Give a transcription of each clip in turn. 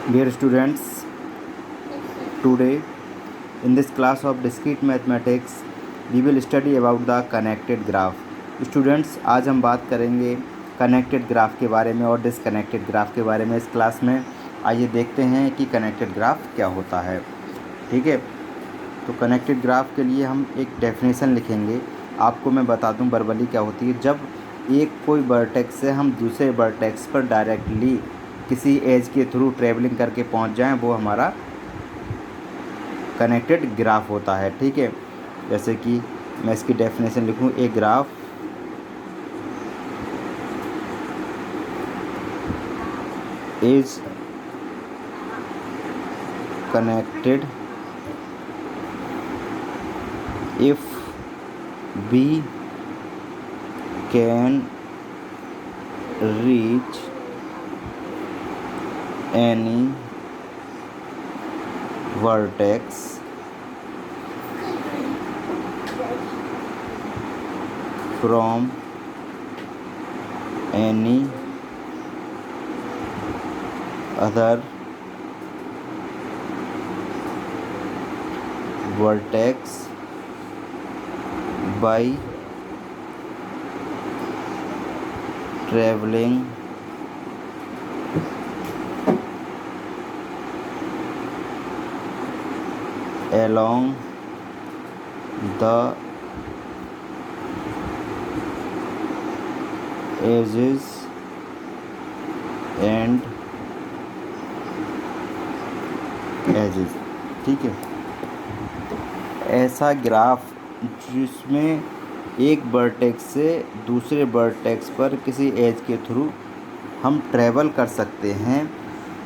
Dear students, today in this class of discrete mathematics we will study about the connected graph. Students, आज हम बात करेंगे connected graph के बारे में और डिसकनेक्टेड ग्राफ के बारे में इस क्लास में। आइए देखते हैं कि कनेक्टेड ग्राफ क्या होता है। ठीक है, तो कनेक्टेड ग्राफ के लिए हम एक डेफिनेशन लिखेंगे। आपको मैं बता दूं वर्बली क्या होती है। जब एक कोई वर्टेक्स से हम दूसरे वर्टेक्स पर डायरेक्टली किसी एज के थ्रू ट्रेवलिंग करके पहुंच जाएं, वो हमारा कनेक्टेड ग्राफ होता है। ठीक है, जैसे कि मैं इसकी डेफिनेशन लिखूं, a graph is connected if we can reach any vertex from any other vertex by traveling along the edges and edges। ठीक है, ऐसा ग्राफ जिसमें एक वर्टेक्स से दूसरे वर्टेक्स पर किसी एज के थ्रू हम ट्रैवल कर सकते हैं,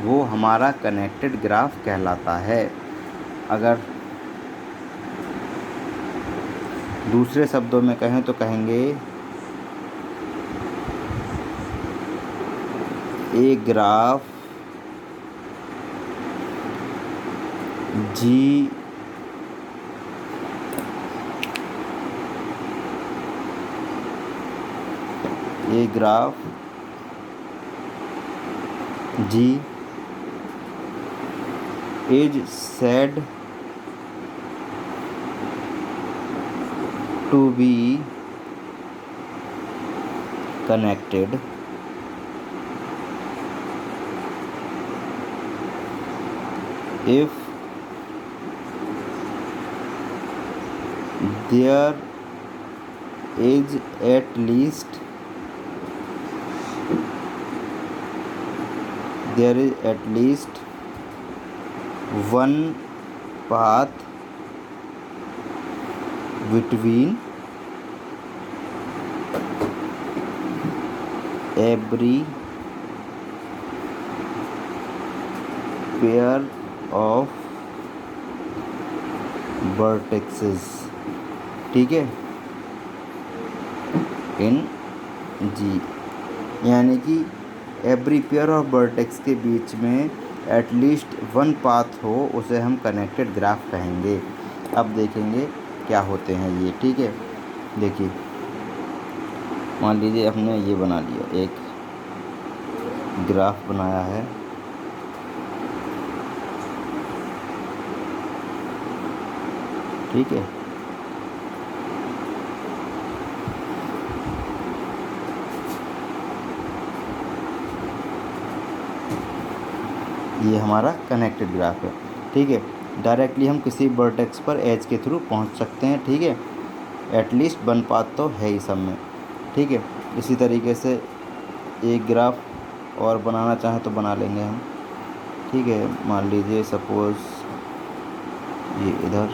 वो हमारा कनेक्टेड ग्राफ कहलाता है। अगर दूसरे शब्दों में कहें तो कहेंगे a graph ji A graph G is said to be connected if there is at least one path between every pair of vertices। ठीक है, इन जी यानी कि एवरी पेयर ऑफ वर्टेक्स के बीच में एटलीस्ट वन पाथ हो, उसे हम कनेक्टेड ग्राफ कहेंगे। अब देखेंगे क्या होते हैं ये। ठीक है, देखिए मान लीजिए हमने ये बना लिया, एक ग्राफ बनाया है। ठीक है, ये हमारा कनेक्टेड ग्राफ है। ठीक है, डायरेक्टली हम किसी वर्टेक्स पर एज के थ्रू पहुंच सकते हैं। ठीक है, एटलीस्ट वन पाथ तो है ही सब में। ठीक है, इसी तरीके से एक ग्राफ और बनाना चाहें तो बना लेंगे हम। ठीक है, मान लीजिए सपोज़ ये इधर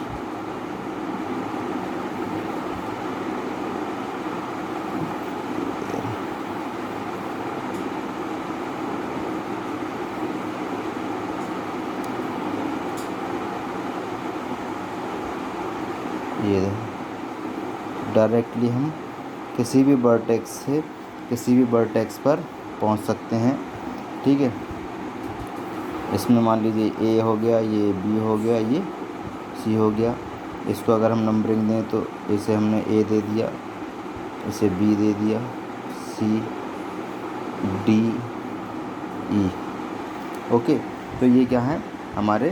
ये डायरेक्टली हम किसी भी वर्टेक्स से किसी भी वर्टेक्स पर पहुंच सकते हैं। ठीक है, इसमें मान लीजिए ए हो गया, ये बी हो गया, ये सी हो गया। इसको अगर हम नंबरिंग दें तो इसे हमने ए दे दिया, इसे बी दे दिया, सी डी ई। ओके, तो ये क्या है, हमारे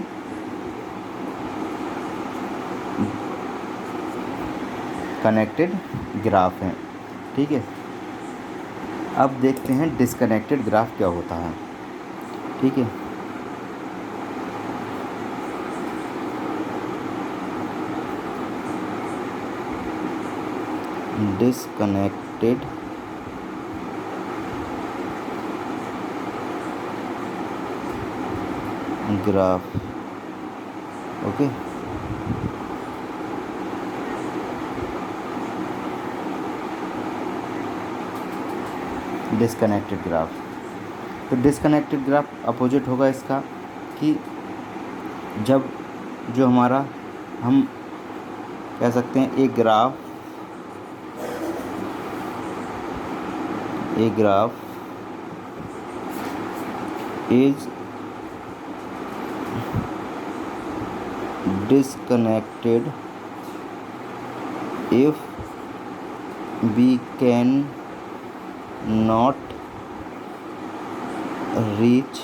कनेक्टेड ग्राफ हैं। ठीक है, अब देखते हैं डिसकनेक्टेड ग्राफ क्या होता है। ठीक है, disconnected graph. Okay, disconnected graph. तो डिसकनेक्टेड ग्राफ अपोजिट होगा इसका कि जब जो हमारा, हम कह सकते हैं एक graph is disconnected if we can not reach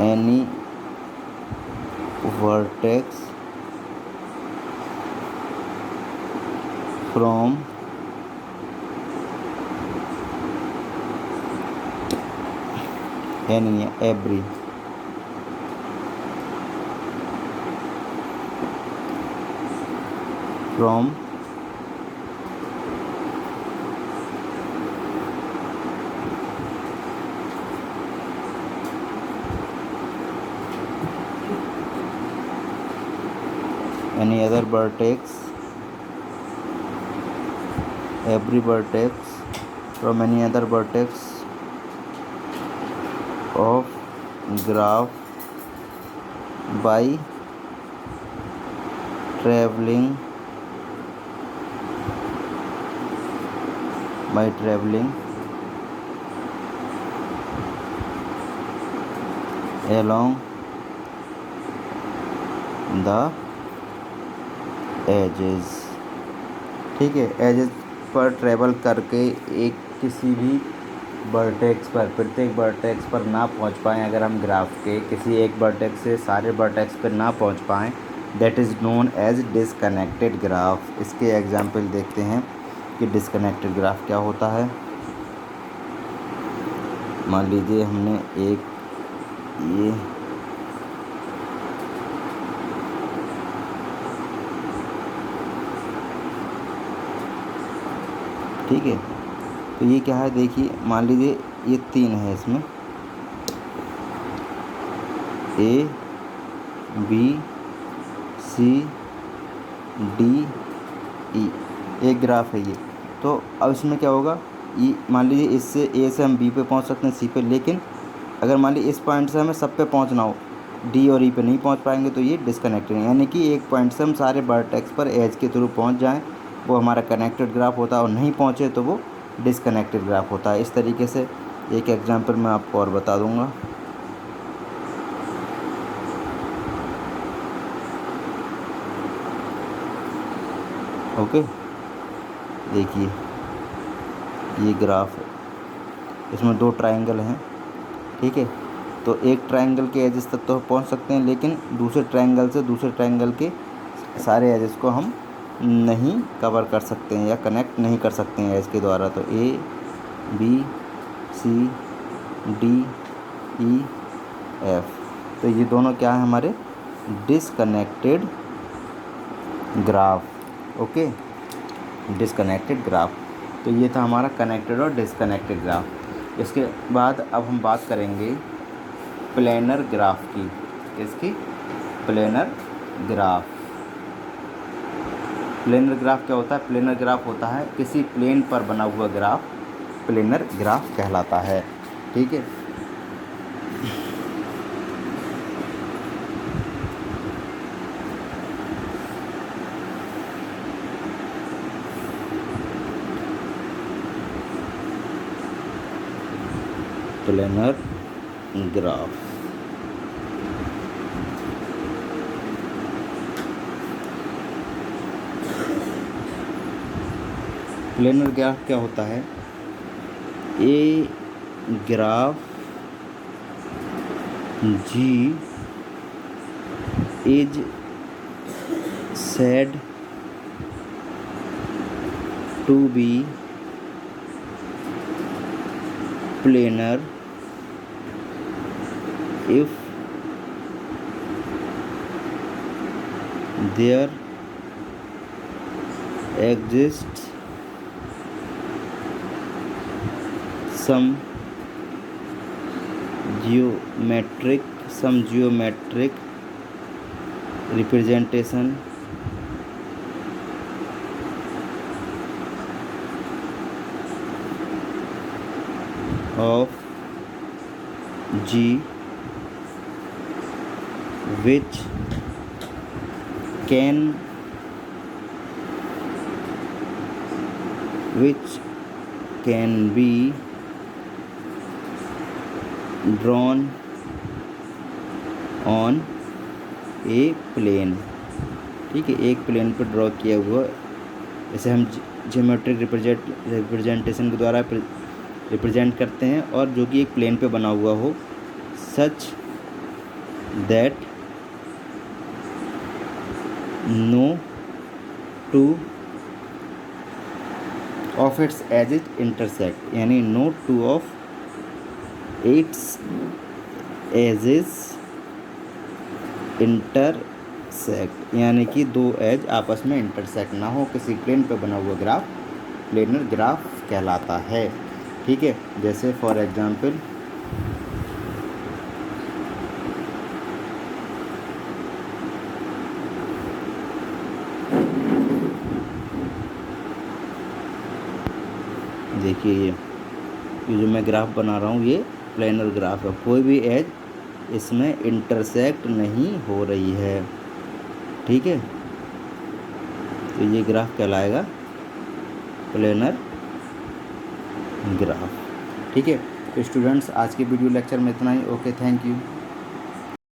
any vertex from any every from any other vertex, every vertex from any other vertex of graph by traveling along the edges। ठीक है, एजेस पर travel करके एक किसी भी vertex पर, प्रत्येक vertex पर ना पहुंच पाएँ, अगर हम ग्राफ के किसी एक वर्टेक्स से सारे वर्टेक्स पर ना पहुंच पाएँ, that is known as disconnected graph. इसके एग्जाम्पल देखते हैं कि डिसकनेक्टेड ग्राफ क्या होता है। मान लीजिए हमने एक ये ठीक है, तो ये क्या है, देखिए मान लीजिए ये 3 है, इसमें A B C D E एक ग्राफ है ये। तो अब इसमें क्या होगा, ये मान लीजिए इससे A से हम B पे पहुंच सकते हैं, C पे, लेकिन अगर मान लीजिए इस पॉइंट से हमें सब पे पहुंचना हो, D और E पे नहीं पहुंच पाएंगे, तो ये डिसकनेक्टेड है। यानी कि एक पॉइंट से हम सारे वर्टेक्स पर एज के थ्रू पहुंच जाएं, वो हमारा कनेक्टेड ग्राफ होता है, और नहीं पहुंचे तो वो डिसकनेक्टेड ग्राफ होता है। इस तरीके से एक एग्जांपल मैं आपको और बता दूंगा। ओके, देखिए ये ग्राफ है, इसमें 2 ट्रायंगल हैं। ठीक है, तो एक ट्रायंगल के एजेस तक तो पहुंच सकते हैं, लेकिन दूसरे ट्रायंगल से दूसरे ट्रायंगल के सारे एजेस को हम नहीं कवर कर सकते हैं या कनेक्ट नहीं कर सकते हैं एज के द्वारा। तो A B C D E F, तो ये दोनों क्या है, हमारे disconnected graph. Okay, disconnected graph. तो ये था हमारा कनेक्टेड और डिसकनेक्टेड ग्राफ। इसके बाद अब हम बात करेंगे प्लेनर ग्राफ की। इसकी प्लेनर ग्राफ। प्लेनर ग्राफ क्या होता है? प्लेनर ग्राफ होता है किसी प्लेन पर बना हुआ ग्राफ, प्लेनर ग्राफ कहलाता है। ठीक है, प्लेनर ग्राफ। प्लेनर ग्राफ क्या होता है? A graph G is said to be planar if there exists some geometric representation of G which can be drawn on a plane। ठीक है, एक प्लेन पर ड्रॉ किया हुआ, इसे हम ज्योमेट्रिक रिप्रेजेंटेशन के द्वारा रिप्रेजेंट करते हैं, और जो कि एक प्लेन पे बना हुआ हो, such that no two of its edges intersect, यानी no two of its edges intersect, यानी कि दो एज आपस में इंटरसेक्ट ना हो। किसी प्लेन पे बना हुआ ग्राफ प्लेनर ग्राफ कहलाता है। ठीक है, जैसे फॉर एग्जांपल देखिए, ये जो मैं ग्राफ बना रहा हूँ ये प्लेनर ग्राफ है, कोई भी एज इसमें इंटरसेक्ट नहीं हो रही है। ठीक है, तो ये ग्राफ कहलाएगा प्लेनर ग्राफ। ठीक है, तो स्टूडेंट्स आज के वीडियो लेक्चर में इतना ही। Okay, thank you.